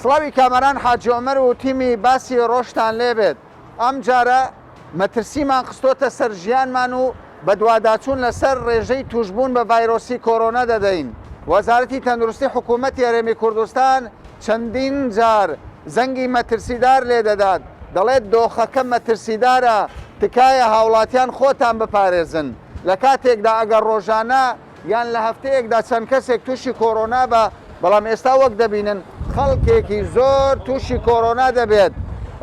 سڵاوی کامەران حاجی عومەر و تیمی باسی ڕۆژتان لێبێت. ئەم جارە مەترسیمان خستۆتە سەر ژیانمان و بە دوواداچوون لەسەر ڕێژەی توشبوون بە ڤایرۆسی کۆرۆنا دەدەین. وەزارەتی تەندروستی حکوومەتی هەرێمی کوردستان چەندین جار زەنگی مەترسیدار لێ دەدات. دەڵێت دۆخەکە مەترسیدارە، تکایە هاوڵاتیان خۆتان بپارێزن. لە کاتێکدا ئەگەر ڕۆژانە یان لە هەفتەیەکدا چەند کەسێک تووشی کۆرۆنا بە، بەڵام ئێستا وەک دەبینن خەڵکێکی زۆر تووشی کۆرۆنا دەبێت.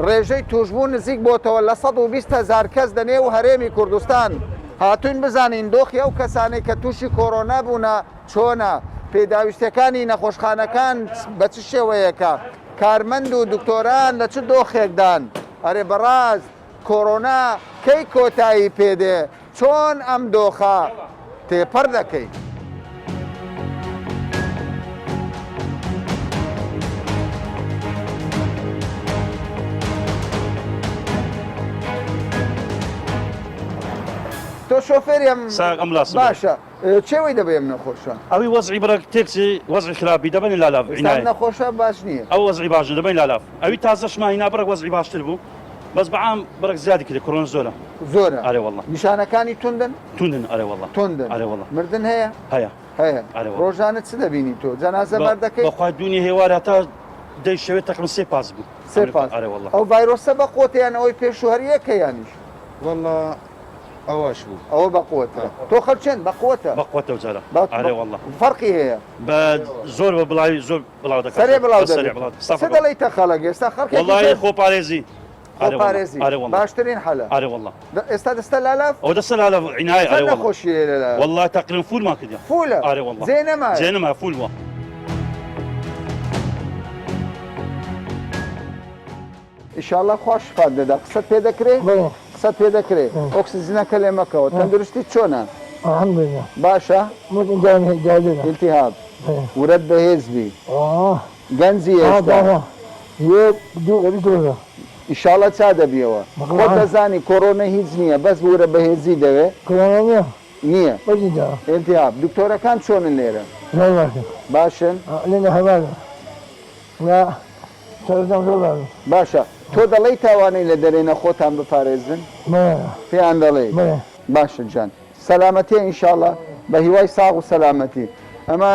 ڕێژەی توشبوون نزیک بۆتەوە لە 120,000 کەس دەنێ و هەرێمی کوردستان. هاتوین بزانین دۆخی ئەو کەسانێک کە تووشی کۆرۆنا بوونە چۆنە، پێداویستەکانی نەخۆشخانەکان بە چ شێوەیەکە، کارمەند و دکتۆران لە چ دۆخێکدان. ئەرێ بەڕاست کۆرۆنا کەی کۆتایی پێدێ، چۆن ئەم دۆخە تێپەر دەکەی. تۆ شۆفێریم باشە، چێوەی دەبێم نەخۆشە؟ ئەوی وەزعی بڕێک تێکسی وەزعی خراپی دەبێنی لالاف نەخۆشە باش نییە، ئەو وەزعی باش دەبێن لالاف. ئەوی تازە شماهینا بڕێک وەزعی باشتر بوو، بەس بەعام بڕێک زیادی کرد. کۆرۆنا زۆرە زۆرە. ئارێ وەڵڵا. نیشانەکانی توندن؟ توندن ئارێ وەڵڵا. توندن ئارێ وەڵڵا. مردن هەیە؟ هەیە هەیە. ئارێ وەڵڵا. ڕۆژانە چ دەبینی تۆ؟ جەنازە بەر دەکەی؟ بەخوای دوونی هێوارە تا دەی شەوێت تەقریباً 3 پاس بوو. 3 پاس. ئارێ وەڵڵا. ئەو ڤایرۆسە بە قوتیان ئەوەی پێشوهەریەکە یانیش؟ وەڵڵا ئەوەش بوو. ئەوە بە قوتە. تۆ خەرچێن بە قوتە؟ بە قوتە وجارە. ئارێ وەڵڵا. فەرقی هەیە؟ بە زۆر بە بڵاوی زۆر بڵاو دەکات. سەرێ بڵاو دەکات. چ دەڵێیتە خەڵک ئێستا خەڵکێکی وەڵڵای خۆپارێزی. خۆپارێزی باشترین حەلە. ئارێ وەڵڵا. ئێستا دەستە لالاف؟ ئەو دەستە لالاف عینای ئارێ وەڵڵا. نەخۆشیە لەلاف. وەڵڵا تەقریباً فولمان کردیا. فولە؟ ئارێ وەڵڵا. جێ نەما؟ جێ نەما فول وە. ئینشاءڵڵا خوا شفات دەدا. قسەت پێ دەکرێت؟ قسەت پێ دەکرێت. ئۆکسیجنەکە لێ مەکەوە. تەندروستی چۆنە؟ الحمدلله باشە؟ التهاب ورەت بەهێز بی. گەنجی ئێستا ئینشاءڵڵا چا دەبیەوە؟ خۆت دەزانی کۆرۆنا هیچ نییە، بەس ورە بەهێزی دەوێ؟ نییە. التهاب. دکتۆرەکان چۆنن لێرە؟ باشن؟ باشە. تۆ دەڵێی تاوانەی لە دەرێنە خۆتان بپارێزن؟ پێیان دەڵێ؟ باشە جان. سەلامەتیە ئینشاءڵڵا بە هیوای ساغ و سەلامەتی. ئەمە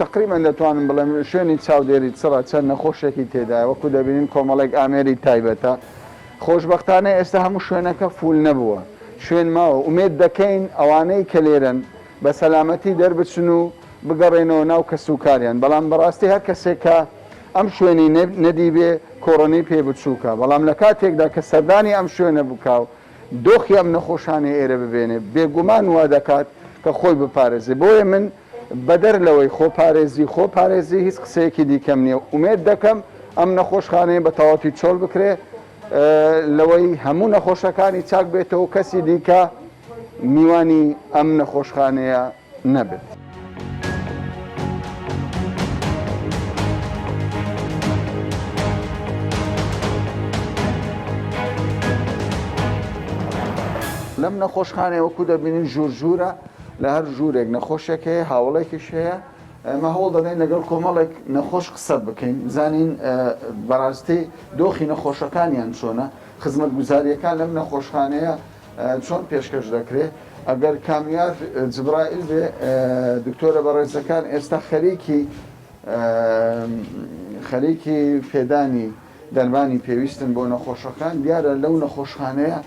تقریبان دەتوانم بڵێم شوێنی چاودێری چڕە چەند نەخۆشێکی تێدایە، وەکو دەبینین کۆمەڵێک ئامێری تایبەتە. خۆشبەختانە ئێستا هەموو شوێنەکە فول نەبووە، شوێن ماوە. ئومێد دەکەین ئەوانەی کە لێرن بە سەلامەتی دەربچن و بگەڕێنەوە ناو کەسوکاریان. بەڵام بەڕاستی هەر کەسێکە ئەم شوێنی نەدیبێ کۆڕۆنی پێ بچووکە، بەڵام لە کاتێکدا کە سەردانی ئەم شوێنە بکاو دۆخی ئەم نەخۆشانەی ئێرە ببێنێ بێگومان وا دەکات کە خۆی بپارێزی. بۆیە من بەدەر لەوەی خۆپارێزی هیچ قسەیەکی دیکەم نییە. ئومێد دەکەم ئەم نەخۆشخانەیە بە تەواوی چۆڵ بکرێ، لەوەی هەموو نەخۆشەکانی چاک بێتەوە کەسی دیکە میوانی ئەم نەخۆشخانەیە نەبێت. لەم نەخۆشخانەیە وەکو دەبینین ژوورژوورە، لە هەر ژوورێک نەخۆشێک هەیە، هاوڵێکیش هەیە. ئەمە هەوڵ دەدەین لەگەڵ کۆمەڵێک نەخۆش قسە بکەین، بزانین بەڕاستی دۆخی نەخۆشەکانیان چۆنە، خزمەت گوزاریەکان لەم نەخۆشخانەیە چۆن پێشکەش دەکرێت. ئەگەر کامیار جبرائیل بێ دکتۆرە بەڕێزەکان ئێستا خەریکی پێدانی دەرمانی پێویستن بۆ نەخۆشەکان. دیارە لەو نەخۆشخانەیە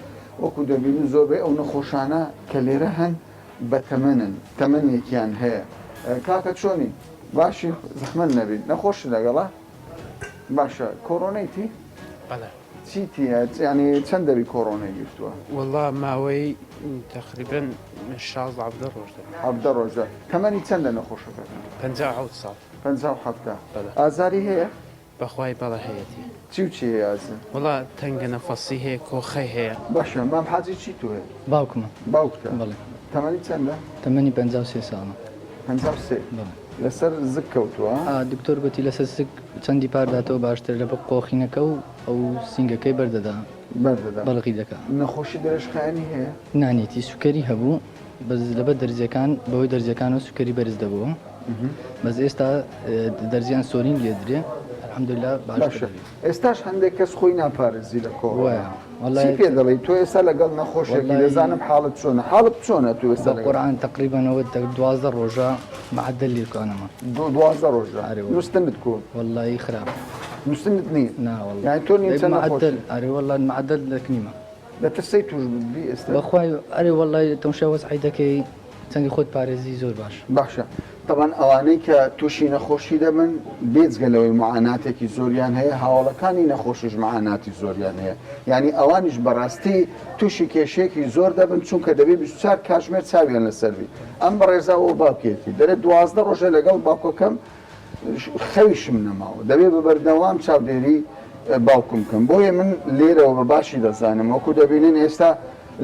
وەکو دەبینین زۆربەی ئەو نەخۆشانە کە لێرە هەن بە تەمەنێکیان هەیە. کاکە چۆنی؟ باشی زەحمەت نەبین. نەخۆش لەگەڵا؟ باشە. کۆرۆنەیتی؟ چیتی ینی چەند دەبی کۆرۆنای گرتووە؟ وەڵڵا ماوەی تقریباً 16 ڕۆژە. تەمەنی چەندە نەخۆشەکەتان؟ 57 ساڵ. 57. ئازاری هەیە؟ بەخوای بەڵە هەیەتی. چی هەیە ئازن؟ وڵا تەنگە نەفەسی هەیە، کۆخەی هەیە. باشە. مام حاجی چی تو هەیە؟ باوکمە. باوکتە؟ بەڵێ. تەمەنی چەندە؟ تەمەنی 53 ساڵە. 53. لەسەر زک کەوتووە؟ دکتۆر گوتی لەسەر زک چەندی پارداتەوە باشتر لە بە قۆخینەکە و ئەو سینگەکەی بەردەدا بەڵقی دەکات. نەخۆشی دەرەشخایانی هەیە؟ نانێتی سوکەری هەبوو، بەس لەبە دەرزیەکان بەهۆی دەرزیەکان و سوکەری بەرز دەبووە. بەس ئێستا دەرزیان سۆرین لێدرێ الحەمدوللا باشە باشتر ئێستاش هەندێک کەس خۆی ناپارێزی لە وایە کۆڕۆنا چی پێ دەڵێ تۆ ئێستا لەگەڵ نەخۆشێکی وەڵی دەزانم حاڵت چۆنە تو ئێستا بە قورئان تقریبانەوە 12 ڕۆژە معدل لێکانەمە 12 ڕۆژە ئەرێ نووسنت کۆ والله خراپ نووسنت نییە نا والله یعنی تۆ نیمچە معدل ئەرێ والله معدل لەکنیمە دەترسی توش ببی ئێستا بەخوای ئەرێ والله تەمشا وەسعی دەکەی چەندی خۆت پارێزی زۆر باش باشە طبعا ئەوانەی کە تووشی نەخۆشی دەبن بێجگەلەوەی معاناتێکی زۆریان هەیە هاوڵەکانی نەخۆشیش معاناتی زۆریان هەیە یعنی ئەوانیش بەڕاستی تووشی کێشەیەکی زۆر دەبن چونکە دەبێت 24 کاتژمێر چاویان لەسەروی ئەم بەڕێزاوە باوکێتی دەرێت 12 ڕۆژە لەگەڵ باوکەکەم خەویشم نەماوە دەبێت بە بەردەوام چاودێری باوکم بکەم بۆیە من لێرەوە بە باشی دەزانم وەکو دەبینن ئێستا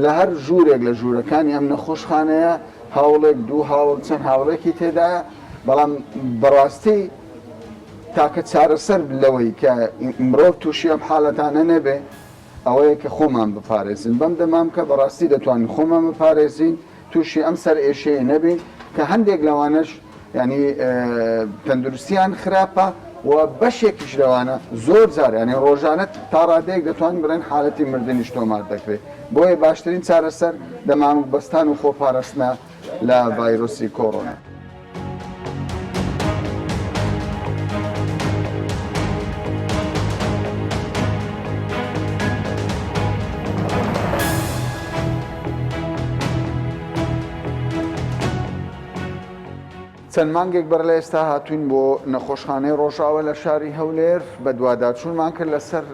لە هەر ژوورێک لە ژوورەکانی ئەم نەخۆشخانەیە هاوڵێک دوو هاوڵ چەند هاوڵێکی تێدایە بەڵام بەڕاستی تاکە چارەسەر لەوەی کە مرۆڤ تووشی ئەم حاڵەتانە نەبێ ئەوەیە کە خۆمان بپارێزین بەم دەمام کە بەڕاستی دەتوانین خۆمان بپارێزین تووشی ئەم سەر ئێشەیە نەبین کە هەندێک لەوانش ینی تەندروستیان خراپە و بەشێکیش لەوانە زۆر جار ینی ڕۆژانە تا ڕادەیەک دەتوانین بڵێن حالەتی مردنیش تۆمار دەکرێت بۆیە باشترین چارەسەر دەمامک بەستان و خۆپاراستنە لە ڤایرۆسی کۆڕۆنا. چەند مانگێک بەر لە ئێستا هاتوین بۆ نەخۆشخانەی ڕۆژاوە لە شاری هەولێر بە دوواداچوونمان کرد لەسەر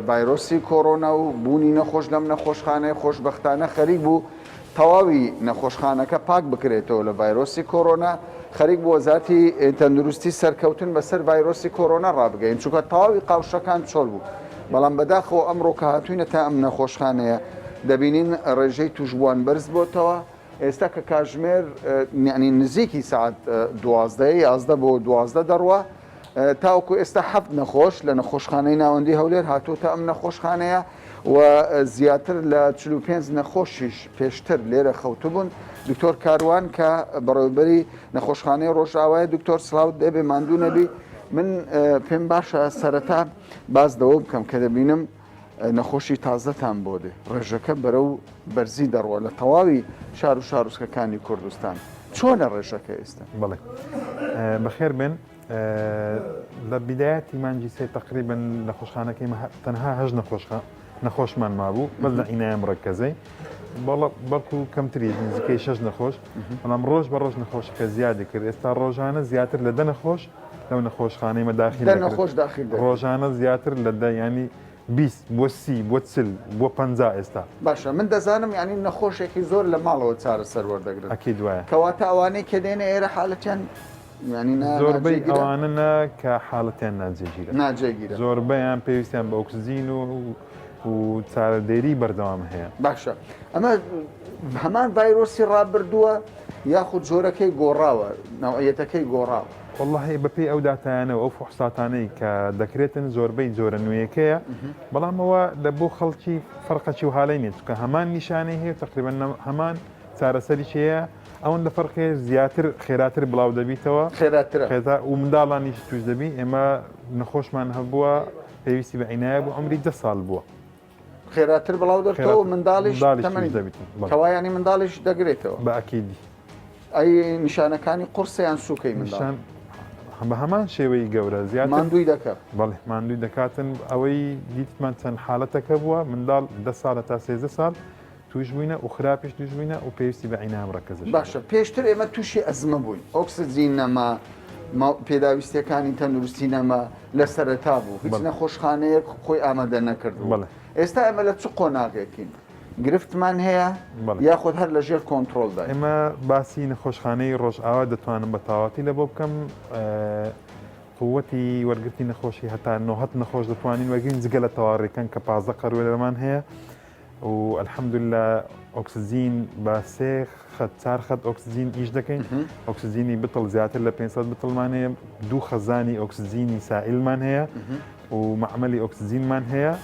ڤایرۆسی کۆڕۆنا و بوونی نەخۆش لەم نەخۆشخانەی خۆشبەختانە خەریک بوو تەواوی نەخۆشخانەکە پاک بکرێتەوە لە ڤایرۆسی کۆڕۆنا خەریک بۆ وەزارەتی تەندروستی سەرکەوتن بەسەر ڤایرۆسی کۆڕۆنا ڕابگەین چونکە تەواوی قاوشەکان چۆڵ بوو بەڵام بەداخەوە ئەمڕۆ کە هاتوینە تا ئەم نەخۆشخانەیە دەبینین ڕێژەی توشبووان بەرز بۆتەوە ئێستا کە کاتژمێر یعنی نزیکی سعات 12 بۆ 12 دەڕوە تاوەکو ئێستا حەفت نەخۆش لە نەخۆشخانەی ناوەندی هەولێر هاتووتە ئەم نەخۆشخانەیە و زیاتر لە 45 نەخۆشیش پێشتر لێرە خەوتو بوون دکتۆر کاروان کە بەڕێوەبەری نەخۆشخانەی ڕۆژاوایە دکتۆر سڵاوت دەبێ ماندوو نەبی من پێم باشە سەرەتا بازدەوە بکەم کە دەبینم نەخۆشی تازەتان بۆ دێ ڕێژەکە بەرەو بەرزی دەڕوە لە تەواوی شار و شارۆچکەکانی کوردستان چۆنە ڕێژەکە ئێستا بڵێ بەخێر بن لە بیدایەتی مانجی سێ تقریبن نەخۆشخانەکەی تەنها هەژ نەخۆشمان مابوو بەس لە عینایە مڕەکەزەی بەڵکو کەمتری نزیکەی 6 نەخۆش بەڵام ڕۆژ بە ڕۆژ نەخۆشەکە زیادی کرد ئێستا ڕۆژانە زیاتر لە 10 نەخۆش لەو نەخۆشخانەی مەداخل نەخۆش داخل ڕۆژانە زیاتر لە ینی 20 بۆ 30 بۆ 40 بۆ 50 ئێستا باشە من دەزانم ینی نەخۆشێکی زۆر لە ماڵەوە چارەسەر وەردەگرن ئەکی دوایە کەواتە ئەوانەی کە دێنە ئێرە حالەتیان زۆربەی ئەوانە کە حاڵەتیان ناجێگیرە ناجێگیرە زۆربەیان پێویستیان بە ئۆکسزین و چارەدێری بەردەوام هەیە باشە ئەمە هەمان ڤایرۆسی ڕابردووە یاخود جۆرەکەی گۆڕاوە ناوعەتەکەی گۆڕاوە والله بەپێی ئەو داتایانەوە ئەو فحوساتانەی کە دەکرێتن زۆربەی جۆرە نوێیەکەیە بەڵامەوە لە بۆ خەڵکی فەرقەچی و حالەی نیت کە هەمان نیشانەی هەیە تقریبا هەمان چارەسەری چەیە ئەوەن لە فەرقێ زیاتر خێراتر بڵاو دەبیتەوە خێرا و منداڵانیش توش دەبی ئێمە نەخۆشمان هەبووە پێویستی بە عینایە بوو عمری 10 ساڵ بووە خێراتر بڵاو دەکەوە منداڵیش دەبیت کەوایانی منداڵیش دەگرێتەوە بە ئەکیدی ئەی نیشانەکانی قورسیان سوکەی منداڵ بە هەمان شێوەی گەورە زیاتر ماندووی دەکات بەڵێ ماندووی دەکاتن ئەوەی دیتمان چەند حاڵەتەکە بووە منداڵ 10 ساڵە تا 13 ساڵ توش بووینە و خراپیش توش بووینە و پێویستی بە عینام ڕەکەزش باشە پێشتر ئێمە تووشی ئەزمە بووین ئۆکسجین نەما پێداویستیەکانی تەندروستی نەما لە سەرەتا بوو هیچ نەخۆشخانەیەک خۆی ئامادە نەکردو ئێستا ئێمە لە چ قۆناغێکین گرفتمان هەیە یاخود هەر لە ژێر کۆنتترۆلدا ئێمە باسی نەخۆشخانەی ڕۆژئاوا دەتوانم بە تاواتی لە بۆ بکەم قووەتی وەرگرتی نەخۆشی هەتا 90 نەخۆش دەتوانین وەرگین جگە لە تەواڕیکەن کە 15 قەروێرەمان هەیە و الحەمدولله ئۆکسزین بە 3 خەت 4 خەت ئۆکسزین ئیش دەکەین ئۆکسزینی بتڵ زیاتر لە 500 بتڵمان هەیە 2 خەزانی ئۆکسزینی سائلمان هەیە و معمەلی ئۆکسزینمان هەیە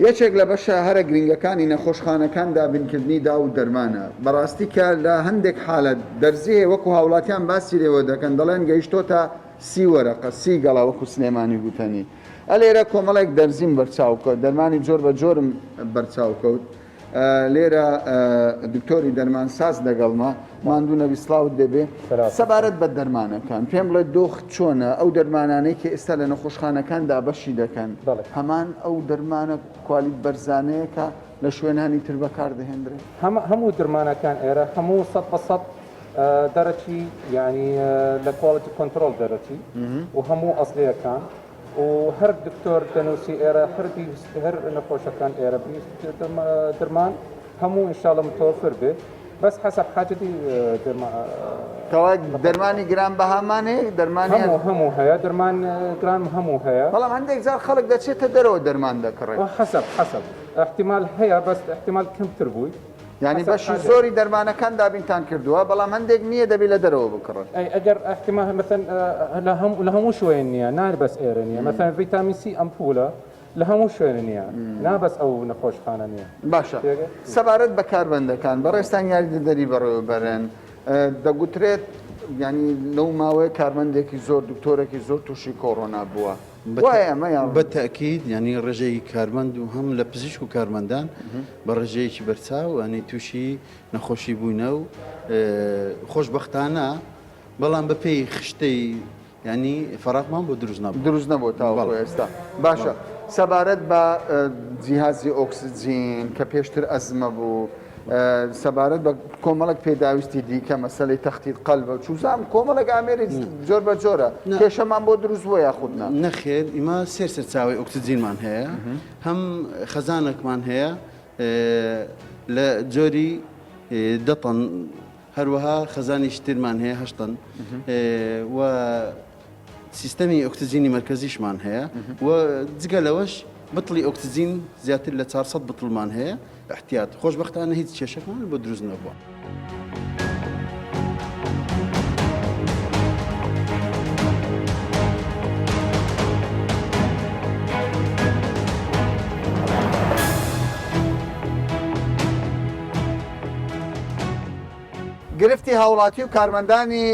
یەکێک لە بەشە هەرە گرنگەکانی نەخۆشخانەکان دابینکردنی دا و دەرمانە بەڕاستی کە لە هەندێک حالەت دەرزیێ وەکو هاوڵاتیان باسی لێوە دەکەن دەڵێن گەیشتۆتە 30 وەرەقە 30 گەڵا وەکو سلێمانی گوتنی ئەلێرە کۆمەڵێک دەرزیم بەرچاوکەوت دەرمانی جۆر بە جۆرم بەرچاوکەوت لێرە دکتۆری دەرمانساز لەگەڵما ماندوو نەویسلااوت دەبێ سەبارەت بە دەرمانەکان پێم بڵێ دۆخت چۆنە ئەو دەرمانانەی کە ئێستا لە نەخۆشخانەکاندا بەشی دەکەن هەمان ئەو دەرمانە کوالیت بەرزانەیە کە لە شوێنانی تر بەکار دەهێنرێت هەموو درمانەکان ئێرە هەموو 100% دەرەچی ینی لە کوالیتی کۆنتترۆل دەرەچی و هەموو ئەسلیەکان و هەر دکتۆر دەنووسی ئێرە هەر نەخۆشەکان ئێرە درمان هەموو ئینشاڵە متۆفر بێت بەس حەسەب حاجەتی دەرمانی گران بەهامانەیە دەرمانی هەموو هەیە دەرمان گران هەموو هەیە بەڵام هەندێک جار خەڵک دەچێتە دەرەوە دەرمان دەکڕێت حەسەب احتیمال هەیە بەس احتیمال کەمتر بووی ینی بەشی زۆری دەرمانەکان دابینتان کردووە بەڵام هەندێک نییە دەبێت لە دەرەوە بکڕن ئەگەر احتیمال مەثەن لە هەموو شوێن نییە نار بەس ئێرە نییە مەثەن ڤیتامین سی ئەمپولە لە هەموو شوێن نییە نابەس ئەو نەخۆشخانە نییە باشە سەبارەت بە کاربەندەکان بەڕێستان یاریدەری بەڕێوە بەرێن دەگوترێت ینی لەو ماوەیە کارمەندێکی زۆر دکتۆرێکی زۆر تووشی کۆڕۆنا بووە بە تاکید ینی ڕێژەی کارمەند و هەم لە پزیشک و کارمەندان بە ڕێژەیەکی بەرچاو ئەنی تووشی نەخۆشی بووینە و خۆشببختانە بەڵام بە پێی خشتەی ینی فەراقمان بۆ دروست نەبوو تاوە ئێستا باشە سەبارەت بە جیهازی ئۆکسسیجین کە پێشتر ئەزمە بوو سەبارەت بە کۆمەڵک پێداویستی دیکە مەسەلەی تەختیت قەلبە و چوزام کۆمەڵک ئامێری جۆر بە جۆرە کێشەمان بۆ دروست بۆ یاخودنا نەخێر ئیمە سەرچاوی ئۆکسسیجینمان هەیە هەم خەزانێکمان هەیە لە جۆری دەتەن هەروەها خەزانی شترمان هەیە هەشتن و سیستەمی ئۆکسسیجینی مرکزیشمان هەیە و جگە لەوەش بتڵی ئۆکسسیجین زیاتر لە 400 بتڵمان هەیە احتیاط خۆشببختانە هیچ کێشەکان بۆ دروست نەبووە. گرفتی هاوڵاتی و کارمەندانی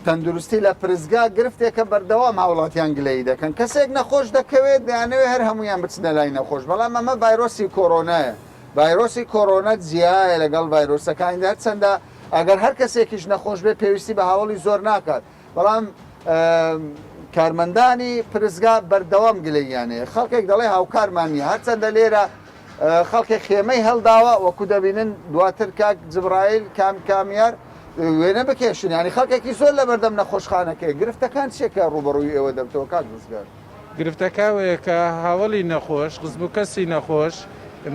تەندروستی لە پرزگا گرفتێکە بەردەوام هاوڵاتیان گلەی دەکەن کەسێک نەخۆش دەکەوێت دەیانەوێت هەر هەمویان بچنە لای نەخۆش بەڵام ئەمە ڤایرۆسی کۆرۆنایە ڤایرۆسی کۆرۆنە جیایە لەگەڵ ڤایرۆسەکاندا چەندە ئەگەر هەر کەسێکیش نەخۆش بێت پێویستی بە هاوڵی زۆر ناکات بەڵام کارمەندانی پرزگا بەردەوام گلەیانەیە خەڵکێک دەڵێ هاوکارمان نیە هەرچەندە لێرە خەڵکی خێمەی هەڵداوە وەکو دەبینن دواتر کاک جبرائیل کامیار وێنە بکێشن ینی خەڵکێکی زۆر لە بەردەم نەخۆشخانەکەی گرفتەکان چێکە ڕوبەڕووی ئێوە دەبتەوە کات بزگار گرفتەکەوەیە کە هاوڵی نەخۆش قزم و کەسی نەخۆش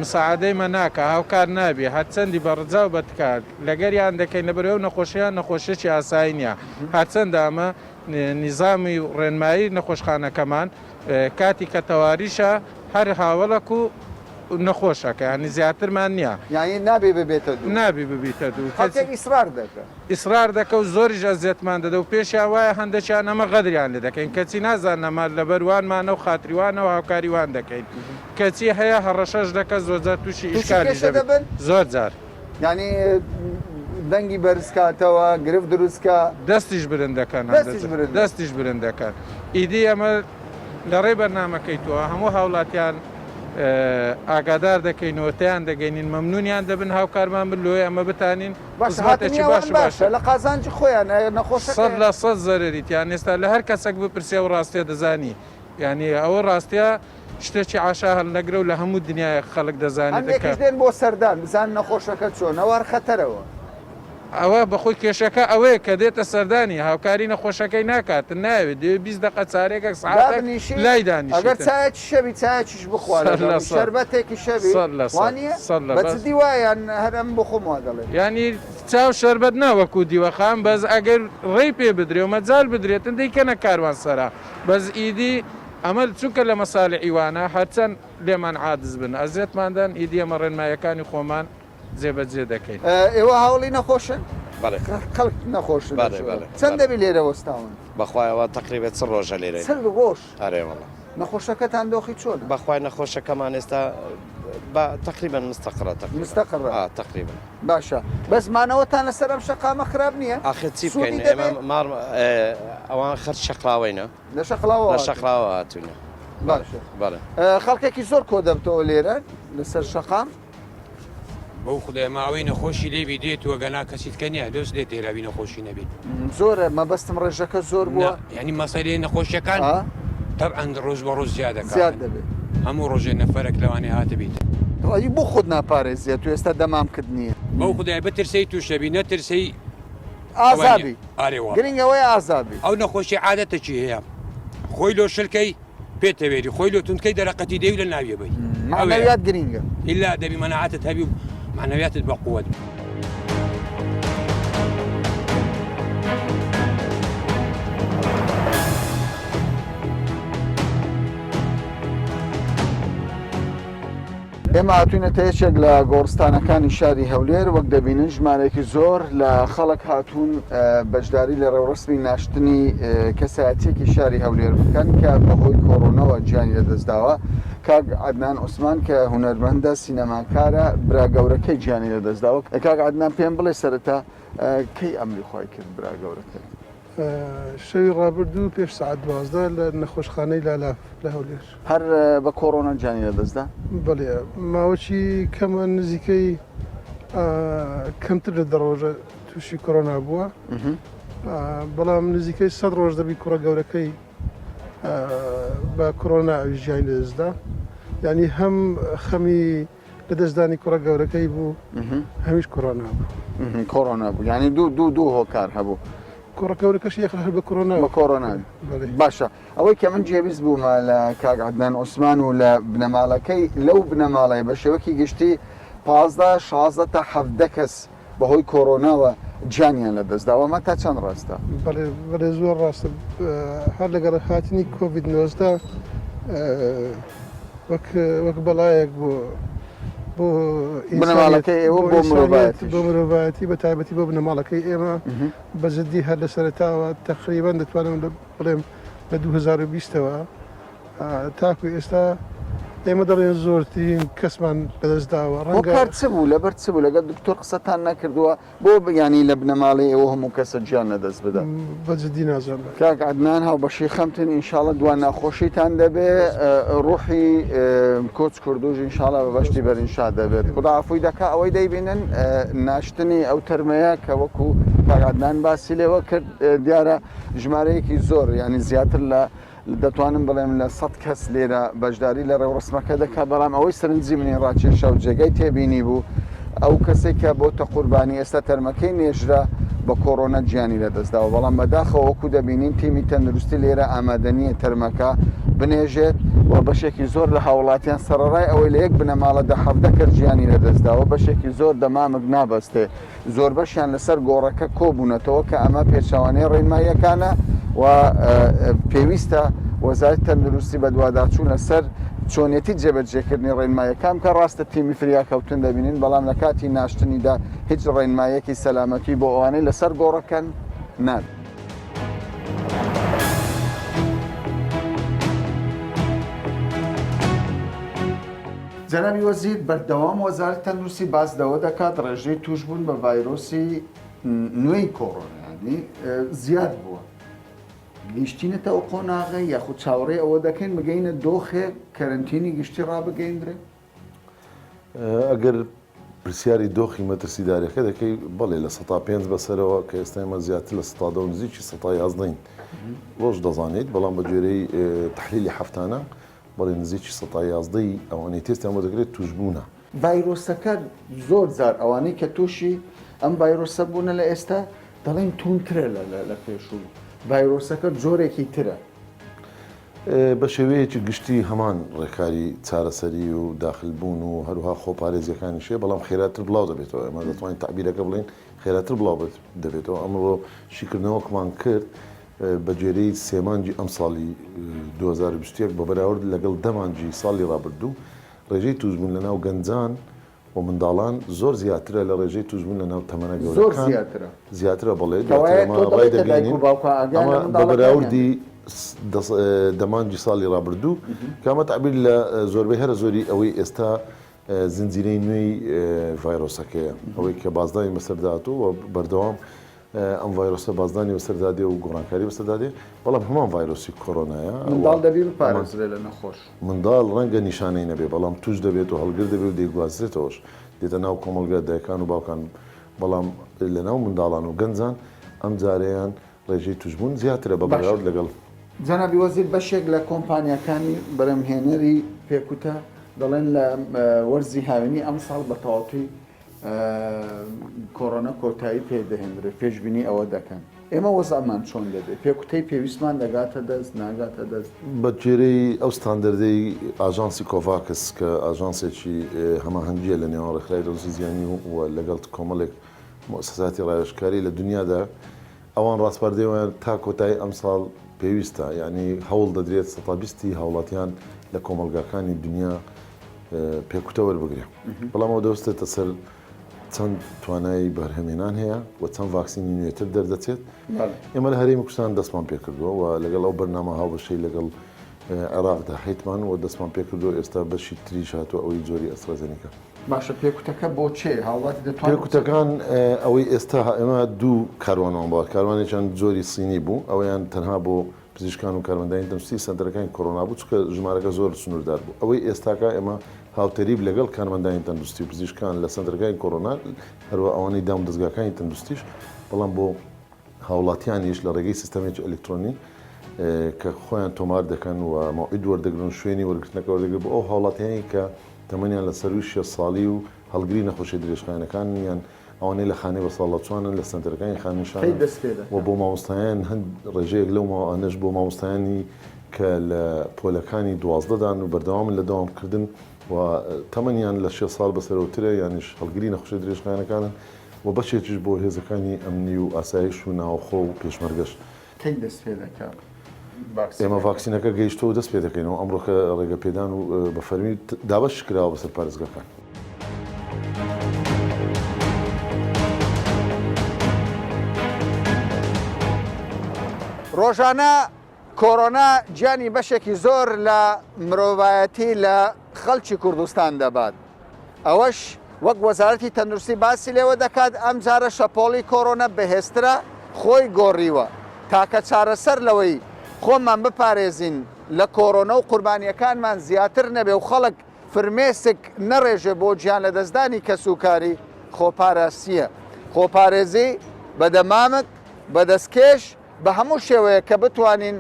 مساعدەی مە ناکە هاوکار نابێ هەرچەندی بەڕجاو بەتکات لەگەریان دەکەین لەبەرەوە نەخۆشیان نەخۆشیی ئاسایی نیە هەرچەندە ئەمە نیزامی ڕێنمایی نەخۆشخانەکەمان کاتی کە تەواریشە هەر هاوڵک و نەخۆشەکە ینی زیاترمان نییە یانی نابێ ببێتە نابی ببیتە دوو ئیسرار دەکە ئیسرار دەکە و زۆری ئەزیێتمان دەدە و پێشیان وایە هەندێکیان ئەمە غەدریان لێ دەکەین کەچی نازانەمە لە بەروانمانە و خاتریوانەوە هاوکاریوان دەکەین کەچی هەیە هەڕەشەش دەکە زۆرجار تووشی ئیشکالی دەبن زۆر جار ینی دەنگی بەرزکاتەوە گرفت دروستکە دەستیش برندەکەن دەستیش برندەکەن ئیدی ئەمە لە ڕێ بەرنامەکەی تۆ هەموو هاوڵاتیان ئاگادار دەکەینەوەتیان دەگەینین مەمنونیان دەبن هاوکارمان بن لۆی ئەمە بتانین باشەتی باشە لە قازانجی خۆیان نەخۆش لە 100 زەرریتیان ئێستا لە هەر کەسێک بپرسێ و ڕاستیە دەزانی یعنی ئەوە ڕاستیە شتێکی عاشا هەڵ نەگرە و لە هەموو دنیای خەڵک دەزانێت دێن بۆ سەردان بزان نەخۆشەکە چۆنەوە خەتەرەوە ئەوە بەخۆی کێشەکە ئەوەیە کە دێتە سەردانی هاوکاری نەخۆشەکەی ناکات ناوێت دێ 20 دقە چارێکێک ساعتنیشی لای دانیش ئەگەر چایەکی شەوی چایەکیش بخوارە شەربەتێکی شەوی وانە دیوایان هەرم بخۆم وا دەڵێ ینی چاو شەربەت ناوەکو دیوەخان بەس ئەگەر ڕێی پێ بدرێ و مەجال بدرێتن دەیکەنە کاروان سەرا بەس ئیدی ئەمە چونکە لە مەساڵی ئیوانە هەرچەند لێمان عادز بن ئەزیێتماندان ئیدی ئەمە ڕێنمایەکانی خۆمان جێبەجێ دەکەین ئێوە هاوڵی نەخۆشن خەڵک نەخۆشن چەند دەبی لێرە وەستاون بەخوایەوە تقریبێت چ ڕۆژە لێرە ڕۆژ ئەرێوەڵە نەخۆشەکەتان دۆخی چۆنە؟ بەخوای نەخۆشەکەمان ئێستا تقریبا مستەقڕە مستەقڕە تقریبا باشە بەزمانەوەتان لەسەر ئەم شەقامە خراپ نییە؟ ئاخر چی بکەین ئێمە ئەوان خەرج شەقلاوەینە لە شەقلاوە شەقلاوە هاتوونە باشە بەڵێ خەڵکێکی زۆر کۆ دەبتەوە لێرە لەسەر شەقام بەو خدای ماوەی نەخۆشی لێبی دێتوە گەنا کەسیتکە نیە دۆست دێت تێراوی نەخۆشی نەبێت زۆرە مەبەستم ڕێژەکە زۆر بووە ینی مەسەلەی نەخۆشیەکان طبعاً ڕۆژ بە ڕۆژ زیاد دەبێت هەموو ڕۆژێ نەفەرێک لەوانێ هاتە بیت ڕایی بۆ خۆت ناپارێزیێت تو ئێستا دەمام کرد نییە بەو خدای بترسی تووشەبی نەترسی ئازابی ئارێوە گرنگەوەی ئازابی ئەو نەخۆشی عادەتەکی هەیە خۆی لۆ شلکەی پێتەوێری خۆی لۆ تونکەی دەرەقەتی دەوی لە ناویە بی معنەویات گرینگە ئیلا دەبی مەناعاتت هەبی و معنەویاتت بە قووەت ئێمە هاتوینەتە یەکێک لە گۆڕستانەکانی شاری هەولێر وەک دەبینن ژمارەیەکی زۆر لە خەڵک هاتوون بەشداری لە ڕێوڕسمی ناشتنی کەسایەتیەکی شاری هەولێر بکەن کە بەهۆی کۆڕۆنەوە گیانی لەدەستداوە کاک عەدنان عوسمان کە هونەرمەندە سینەماکارە برا گەورەکەی گیانی لەدەستداوە کاک عەدنان پێم بڵێ سەرەتا کەی ئەمری خۆی کرد برا گەورەکەی شەوی ڕابردوو پێش سعات 12 لە نەخۆشخانەی لالاف لە هەولێر هەر بە کۆڕۆنا گیانی لەدەستدا بڵێ ماوەچی کەمە نزیکەی کەمتر لە دەڕۆژە تووشی کۆڕۆنا بووە بەڵام نزیکەی 100 ڕۆژ دەبی کوڕە گەورەکەی بە کۆڕۆنا ئەوی ژیانی لەدەستدا ینی هەم خەمی لەدەستدانی کوڕە گەورەکەی بوو هەمیش کۆڕۆنا بوو کۆڕۆنا بوو ینی دوو هۆکار هەبوو کوڕەکەورەکەش یەک بە کۆڕۆنا بە کۆڕۆنا باشە ئەوەی کە من جێویست بوومە لە کاک عەدنان عوسمان و لە بنەماڵەکەی لەو بنەماڵەیە بە شێوەکی گشتی 15 تا 17 کەس بەهۆی کۆڕۆناوە گیانیان لەدەستداوە ئەمە تا چەند ڕاستە؟ بەڵێ زۆر ڕاستە هەر لەگەڵ هاتنی کۆڤید 19 وەک بەڵایەک بۆ بنەماڵەکەی ئێوە بۆ مرۆڤایەتی بە تایبەتی بۆ بنەماڵەکەی ئێمە بەزدی هەر لە سەرتاوە تقریبان دەتوانم بڵێم لە 2020ەوە تاکو ئێستا ئێمە دەڵێن زۆرترین کەسمان لەدەستداوە ڕەنگە چ بوو لەبەر چ بوو لەگەڵ دکتۆر قسەتان نەکردووە بۆ ینی لە بنەماڵی ئێوە هەموو کەسە گیان لەدەست بدە بەجددی نازانم کاک عەدنان هاوبەشی خەمتن ئینشاڵە دوان ناخۆشیتان دەبێ ڕوحی کۆچ کوردوژ ئینشاڵە بە بەشتی بەرئینشا دەبێت خدا عەفوی دەکا ئەوەی دەیبینن ناشتنی ئەو تەرمەیە کە وەکو کاک عەدنان باسی لێوە کرد دیارە ژمارەیەکی زۆر ینی زیاتر لە دەتوانم بڵێم لە 100 کەس لێرە بەشداری لە ڕێوڕسمەکە دەکا بەڵام ئەوەی سەرنجی منی ڕاکێشە و جێگەی تێبینی بوو ئەو کەسێک کە بۆتە قوربانی ئێستا تەرمەکەی نێژرا بە کۆڕۆنا گیانی لەدەستداوە بەڵام بەداخەوە وەکو دەبینین تیمی تەندروستی لێرە ئامادەنیە تەرمەکە بنێژێت و بەشێکی زۆر لە هاوڵاتیان سەرڕای ئەوەی لە یەک بنەماڵە 17 کەس گیانی لەدەستداوە بەشێکی زۆر دەمامک نابەستێ زۆر بەشیان لەسەر گۆڕەکە کۆبوونەتەوە کە ئەمە پێچەوانەی ڕێنماییەکانە و پێویستە وەزارەتی تەندروستی بە دوواداچوو لەسەر چۆنیەتی جێبەجێکردنی ڕێنماییەکان کە ڕاستە تیمی فریاکەوتن دەبینین بەڵام لە کاتی ناشتنیدا هیچ ڕێنمایەکی سەلامەتی بۆ ئەوانەی لەسەر گۆڕەکەن نات. جەنابی وەزیر بەردەوام وەزارەتی تەندروستی باسدەوە دەکات ڕێژەی توشبوون بە ڤایرۆسی نوێی کۆڕۆنایانی زیاد بووە. گەیشتینەتە ئەو قۆناغە یاخود چاوەڕێ ئەوە دەکەین بگەینە دۆخێ کەرنتینی گشتی ڕابگەیندرێ؟ ئەگەر پرسیاری دۆخی مەترسیدارەکە دەکەی بەڵێ لە 5 بەسەرەوە کە ئێستا ئێمە زیاتر لە 100 نزیکی 11 ڕۆژ دەزانێت بەڵام بە گوێرەی تحلیلی هەفتانە بەڵێ نزیکی 11 ئەوانەی تێستیان بۆ دەکرێت توشبوونە. ڤایرۆسەکە زۆر جار ئەوانەی کە تووشی ئەم ڤایرۆسە بوونە لە ئێستا دەڵێن تونترە لە پێشوو. ڤایرۆسەکە جۆرێکی ترە بە شێوەیەکی گشتی هەمان ڕێکاری چارەسەری و داخلبوون و هەروها خۆپارێزیەکانی شێ بەڵام خێراتر بڵاو دەبێتەوە ئەمە دەتوانین تعبیرەکە بڵێن خێراتر بڵاو دەبێتەوە ئەمڕۆ شیکردنەوەکمان کرد بە گوێرەی سێمانجی ئەم ساڵی 2020 بە بەراورد لەگەڵ دەمانجی ساڵی ڕابردوو ڕێژەی توشبوون لەناو گەنجان و منداڵان زۆر زیاترە لە ڕێژەی توشبوون لەناو تەمەنە گەورەکان زیاترە بڵێ ڕای دەگەینین ئەمە بە بەراوردی دەمانجی ساڵی ڕابردوو کامە تعبیر لە زۆربەی هەر زۆری ئەوەی ئێستا زنجیرەی نوێی ڤایرۆسەکەیە ئەوەی کە بازدانی بەسەرداتوو و بەردەوام ئەم ڤایرۆسە بازدانی بەسەردادێ و گۆڕانکاری بەسەردادێ بەڵام هەمان ڤایرۆسی کۆرۆنایە منداڵ دەبی بپارێزرێ لە نەخۆش منداڵ ڕەنگە نیشانەی نەبێ بەڵام توش دەبێت و هەڵگر دەبێت و دەیگوازرێتەوەش دێتە ناو کۆمەلگا دایکان و باوکان بەڵام لە ناو منداڵان و گەنجان ئەم جارەیان ڕێژەی توشبوون زیاترە بە بەراورد لەگەڵ جەنابی وەزیر بەشێک لە کۆمپانیەکانی بەرەمهێنەری پێکوتە دەڵێن لە وەرزی هاوێنی ئەم ساڵ بە تەواوی کۆرۆنا کۆتایی پێدەهێنرێت پێشبینی ئەوە دەکەن ئێمە وەزەمان چۆن دەبێت پێکوتەی پێویستمان دەگاتە دەست ناگاتە دەست بە جێرەی ئەو ستاندەردەی ئاژانسی کۆڤاکس کە ئاژانسێکی هەماهەنگیە لە نێوان ڕێکخراوی دەوڵەتی زیانی و لەگەڵ کۆمەڵێک مؤسساتی ڕایشکاری لە دنیادا ئەوان ڕاستپاردەیەوان تا کۆتایی ئەم ساڵ پێویستە یعنی هەوڵ دەدرێت 120 هاوڵاتیان لە کۆمەلگاکانی دنیا پێکوتە وەربگرێ بەڵام ئەو دەوەستێتە سەر چەند توانایی بەرهەمێنان هەیە و چەند ڤاکسینی نوێتر دەردەچێت ئێمە لە هەرێمی کوردستان دەستمان پێکردووە و لەگەڵ ئەو بەرنامە هاوبەشەی لەگەڵ عێراقدا حیتمان و دەستمان پێکردو ئێستا بەشی تریش هاتووە ئەوەی جۆری ئەسترازێنیکە باشە پێکوتەکە بۆ چێ هاوڵاتی دەتوانێت پێکوتەکان ئەوەی ئێستا ئێمە دوو کاروانەوە بڵات کاروانێکیان جۆری سینی بوو ئەوەیان تەنها بۆ پزیشکان و کارمەندانی دەمستی سنتەرەکانی کۆرۆنا بوو چکە ژمارەکە زۆر سنووردار بوو ئەوەی ئێستاکە ئێمە هاوتەریب لەگەڵ کارمەندانی تەندروستی و پزیشکان لە سنتەرەکانی کۆرۆنا هەروە ئەوانەی دام دەستگاکانی تەندروستیش بەڵام بۆ هاوڵاتیانیش لە ڕێگەی سیستەمێکی ئەلکترۆنی کە خۆیان تۆمار دەکەن و مەوعید وەردەگرن شوێنی وەرگرتنەکە وەردەگرن بۆ ئەو هاوڵاتیانی کە تەمەنیان لە سەر 6 ساڵی و هەڵگری نەخۆشی درێژخانەکان یان ئەوانەی لە خانەی بەساڵەتوانن لە سنتەرەکانی خانیشان و بۆ مامۆستایان هەند ڕێژەیەک لەو ئەنەش بۆ مامۆستایانی کە لە پۆلەکانی 12دان و بەردەوامن لە داوامکردن و تەمەنیان لە 6 ساڵ بەسەرەوترە یانیش هەڵگری نەخۆشی درێژخانەکانن و بەشێکیش بۆ هێزەکانی ئەمنی و ئاسایش و ناوخۆ و پێشمەرگەش کەی دەست پێ دەکات ئێمە ڤاکسینەکە گەیشتەوە دەست پێ دەکەینەوە ئەمڕۆکە ڕێگە پێدان و بە فەرمی دابەش کراوە بەسەر پارێزگاکان ڕۆژانە کۆرۆنا گیانی بەشێکی زۆر لە مرۆڤایەتی لە خەڵکی کوردستان دەبات ئەوەش وەک وەزارەتی تەندروستی باسی لێوە دەکات ئەم جارە شەپۆڵی کۆرۆنا بەهێزترە خۆی گۆڕیوە تاکە چارەسەر لەوەی خۆمان بپارێزین لە کۆرۆنا و قوربانیەکانمان زیاتر نەبێ و خەڵک فرمێسک نەڕێژێ بۆ گیان لە دەستدانی کەسوکاری خۆپارێزیە خۆپارێزی بە دەمامک بە دەستکێش بە هەموو شێوەیە کە بتوانین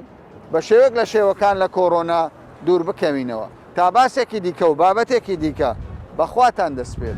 بە شێوەک لە شێوەکان لە کۆرۆنا دوور بکەوینەوە تا باسێکی دیکە و بابەتێکی دیکە بەخواتان دەست پێ